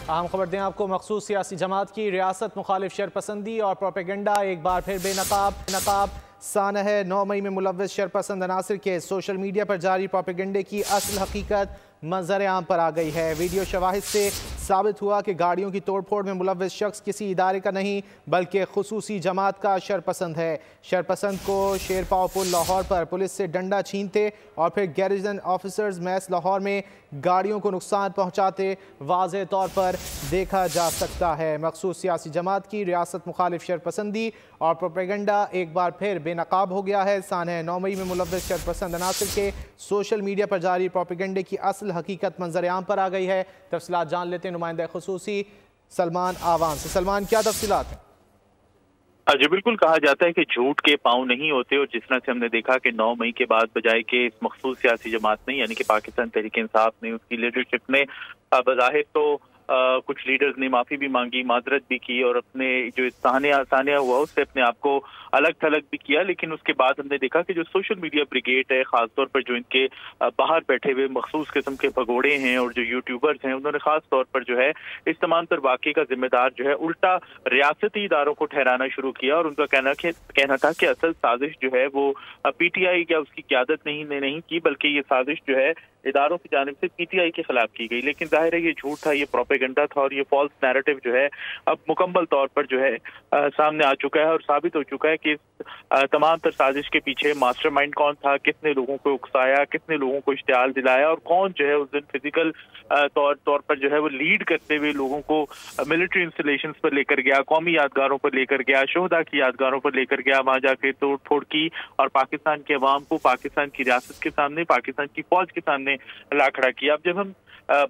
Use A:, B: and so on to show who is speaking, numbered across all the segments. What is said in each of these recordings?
A: अहम खबर दें आपको, मखसूस सियासी जमात की रियासत मुखालिफ शरपसंदी और प्रोपेगेंडा एक बार फिर बेनकाब सानह है। 9 मई में मुलव्वस शरपसंद अनासर के सोशल मीडिया पर जारी प्रोपेगेंडे की असल हकीकत मंजर आम पर आ गई है। वीडियो शवाहिद से साबित हुआ कि गाड़ियों की तोड़फोड़ में मुलव्वस शख्स किसी इदारे का नहीं बल्कि खुसूसी जमात का शरपसंद है। शरपसंद को शेरपाव पुल लाहौर पर पुलिस से डंडा छीनते और फिर गैरिजन ऑफिसर्स मैस लाहौर में गाड़ियों को नुकसान पहुंचाते वाज़ेह तौर पर देखा जा सकता है। मखसूस सियासी जमात की रियासत मुखालिफ शरपसंदी और प्रोपेगेंडा एक बार फिर बेनकाब हो गया है। सानह 9 मई में मुलव्वस शरपसंद अनासर के सोशल मीडिया पर जारी प्रोपेगेंडे की असल हकीकत मंजर आम पर आ गई है। तफसीलात जान लेते हैं नुमाइंदा खुसूसी सलमान आवान से। सलमान, क्या तफसीलात हैं?
B: जी बिल्कुल, कहा जाता है कि झूठ के पांव नहीं होते, और जिस तरह से हमने देखा कि 9 मई के बाद बजाय के इस मखसूस सियासी जमात ने यानी कि पाकिस्तान तहरीक इंसाफ ने, उसकी लीडरशिप ने बज़ाहिर तो कुछ लीडर्स ने माफ़ी भी मांगी, माजरत भी की और अपने जो सानिया हुआ उससे अपने आप को अलग थलग भी किया। लेकिन उसके बाद हमने देखा कि जो सोशल मीडिया ब्रिगेड है, खासतौर पर जो इनके बाहर बैठे हुए मखसूस किस्म के भगोड़े हैं और जो यूट्यूबर्स हैं, उन्होंने खास तौर पर जो है इस तमाम तर वाक़े का जिम्मेदार जो है उल्टा रियासती इदारों को ठहराना शुरू किया। और उनका कहना था कि असल साजिश जो है वो PTI या उसकी क़यादत नहीं की, बल्कि ये साजिश जो है इदारों की जानिब से PTI के खिलाफ की गई। लेकिन जाहिर है ये झूठ था, ये प्रोपेगेंडा था और ये फॉल्स नैरेटिव जो है अब मुकम्मल तौर पर जो है सामने आ चुका है और साबित हो चुका है कि तमाम तर साजिश के पीछे मास्टरमाइंड कौन था, किसने लोगों को उकसाया, किसने लोगों को इश्तियाल दिलाया और कौन जो है उस दिन फिजिकल तौर पर जो है वो लीड करते हुए लोगों को मिलिट्री इंस्टॉलेशंस पर लेकर गया, कौमी यादगारों पर लेकर गया, शोहदा की यादगारों पर लेकर गया, वहां जाके तोड़ फोड़ की और पाकिस्तान के अवाम को पाकिस्तान की रियासत के सामने, पाकिस्तान की फौज के सामने ला खड़ा किया। अब जब हम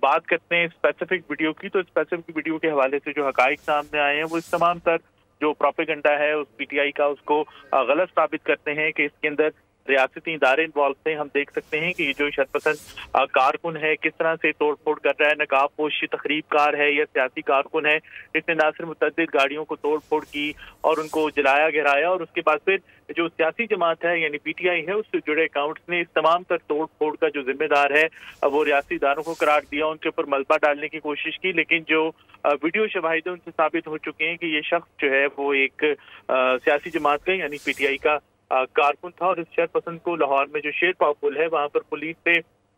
B: बात करते हैं स्पेसिफिक वीडियो की, तो स्पेसिफिक वीडियो के हवाले से जो हकाइक सामने आए हैं वो इस तमाम तर जो प्रोपेगेंडा है उस PTI का उसको गलत साबित करते हैं कि इसके अंदर रियासती इदारे इन्वॉल्व थे। हम देख सकते हैं कि ये जो शरपसंद कारकुन है किस तरह से तोड़ फोड़ कर रहा है, नकाबपोश तकरीबकार है या सियासी कारकुन है, इसने ना सिर्फ मुतअद्दिद गाड़ियों को तोड़ फोड़ की और उनको जलाया गिराया और उसके बाद फिर जो सियासी जमात है यानी PTI है उससे जुड़े अकाउंट्स ने इस तमाम तर तोड़ फोड़ का जो जिम्मेदार है वो रियासी इदारों को करार दिया, उनके ऊपर मलबा डालने की कोशिश की। लेकिन जो वीडियो शवाहिद उनसे साबित हो चुके हैं कि ये शख्स जो है वो एक सियासी जमात का यानी PTI का कारकुन था और इस शरपसंद को लाहौर में जो शेरपाव पुल है वहां पर पुलिस से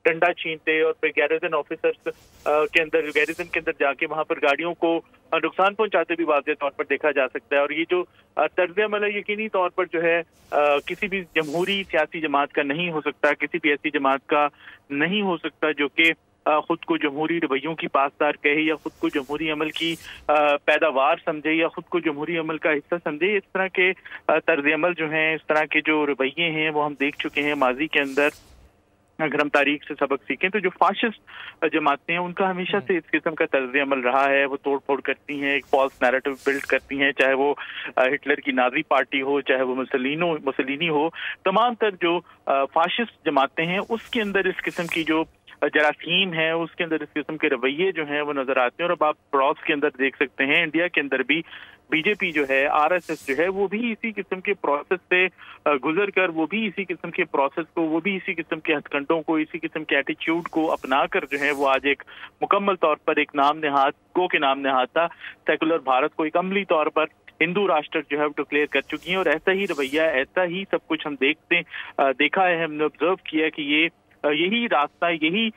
B: डंडा छीनते और फिर गैरिजन ऑफिसर्स के अंदर गैरिजन के अंदर जाके वहां पर गाड़ियों को नुकसान पहुंचाते भी वाज़ेह तौर पर देखा जा सकता है। और ये जो तर्ज अमल है यकीनी तौर पर जो है किसी भी जमहूरी सियासी जमात का नहीं हो सकता, किसी भी ऐसी जमात का नहीं हो सकता जो कि खुद को जमहूरी रवैयों की पासदार कहे या खुद को जमहूरी अमल की पैदावार समझे या खुद को जमहूरी अमल का हिस्सा समझे। इस तरह के तर्ज अमल जो हैं, इस तरह के जो रवैये हैं वो हम देख चुके हैं माजी के अंदर। अगर हम तारीख से सबक सीखें तो जो फाशिस्ट जमातें हैं उनका हमेशा से इस किस्म का तर्ज अमल रहा है, वो तोड़ फोड़ करती हैं, एक फॉल्स नैरेटिव बिल्ड करती हैं, चाहे वो हिटलर की नाजी पार्टी हो, चाहे वो मुसलिनी हो, तमाम तर जो फाशिस्ट जमातें हैं उसके अंदर इस किस्म की जो जरासीम है, उसके अंदर इस किस्म के रवैये जो हैं वो नजर आते हैं। और अब आप ब्रॉस के अंदर देख सकते हैं, इंडिया के अंदर भी BJP जो है, RSS जो है, वो भी इसी किस्म के प्रोसेस से गुजर कर, वो भी इसी किस्म के प्रोसेस को, वो भी इसी किस्म के हथकंडों को, इसी किस्म के एटीट्यूड को अपना कर जो है वो आज एक मुकम्मल तौर पर एक नाम नहाद था सेकुलर भारत को एक अमली तौर पर हिंदू राष्ट्र जो है डिक्लेयर कर चुकी हैं। और ऐसा ही रवैया, ऐसा ही सब कुछ हम देखा है, हमने ऑब्जर्व किया कि यही रास्ता, यही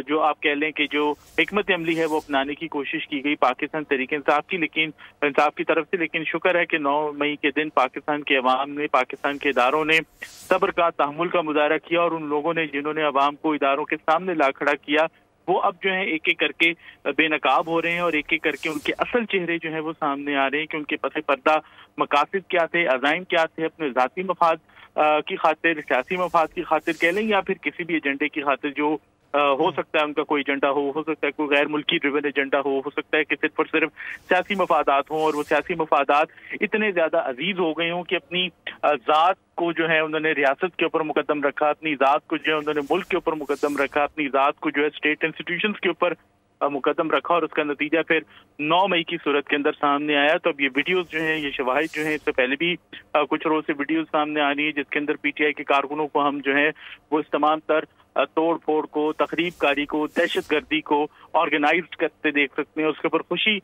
B: जो आप कह लें कि जो हिकमत अमली है वो अपनाने की कोशिश की गई पाकिस्तान तहरीक इंसाफ की, लेकिन इंसाफ की तरफ से। लेकिन शुक्र है कि 9 मई के दिन पाकिस्तान के अवाम ने, पाकिस्तान के इदारों ने सब्र का, तहम्मुल का मुजाहरा किया और उन लोगों ने जिन्होंने अवाम को इदारों के सामने ला खड़ा किया वो अब जो है एक एक करके बेनकाब हो रहे हैं और एक एक करके उनके असल चेहरे जो है वो सामने आ रहे हैं कि उनके पसे पर्दा मकासद क्या थे, अज़ाइम क्या थे, अपने ज़ाती मफाद की खातिर, सियासी मफाद की खातिर कह लें या फिर किसी भी एजेंडे की खातिर जो हो सकता है उनका कोई एजेंडा हो सकता है कोई गैर मुल्की ड्रिवन एजेंडा हो सकता है कि सिर्फ और सिर्फ सियासी मफादात हों और वो सियासी मफादात इतने ज्यादा अजीज हो गए हों कि अपनी ज़ात को जो है उन्होंने रियासत के ऊपर मुकद्दम रखा, अपनी ज़ात को जो है उन्होंने मुल्क के ऊपर मुकद्दम रखा, अपनी ज़ात को जो है स्टेट इंस्टीट्यूशंस के ऊपर मुकदम रखा और उसका नतीजा फिर 9 मई की सूरत के अंदर सामने आया। तो अब ये वीडियोस जो हैं, ये शवाहिद जो हैं, इससे पहले भी कुछ रोज से वीडियोस सामने आ रही है जिसके अंदर PTI के कारकुनों को हम जो है वो इस तमाम तर तोड़ फोड़ को, तखरीब कारी को, दहशत गर्दी को ऑर्गेनाइज करते देख सकते हैं, उसके ऊपर खुशी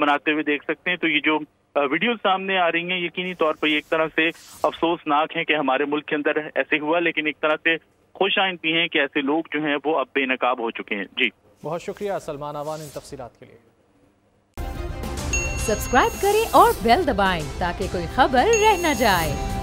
B: मनाते हुए देख सकते हैं। तो ये जो वीडियो सामने आ रही हैं, यकीनी तौर पर ये एक तरह से अफसोसनाक है कि हमारे मुल्क के अंदर ऐसे हुआ, लेकिन एक तरह से खुश आइंद भी हैं कि ऐसे लोग जो हैं वो अब बेनकाब हो चुके हैं। जी
A: बहुत शुक्रिया सलमान आवान इन तफसीलात के लिए।
C: सब्सक्राइब करें और बेल दबाएं ताकि कोई खबर रह न जाए।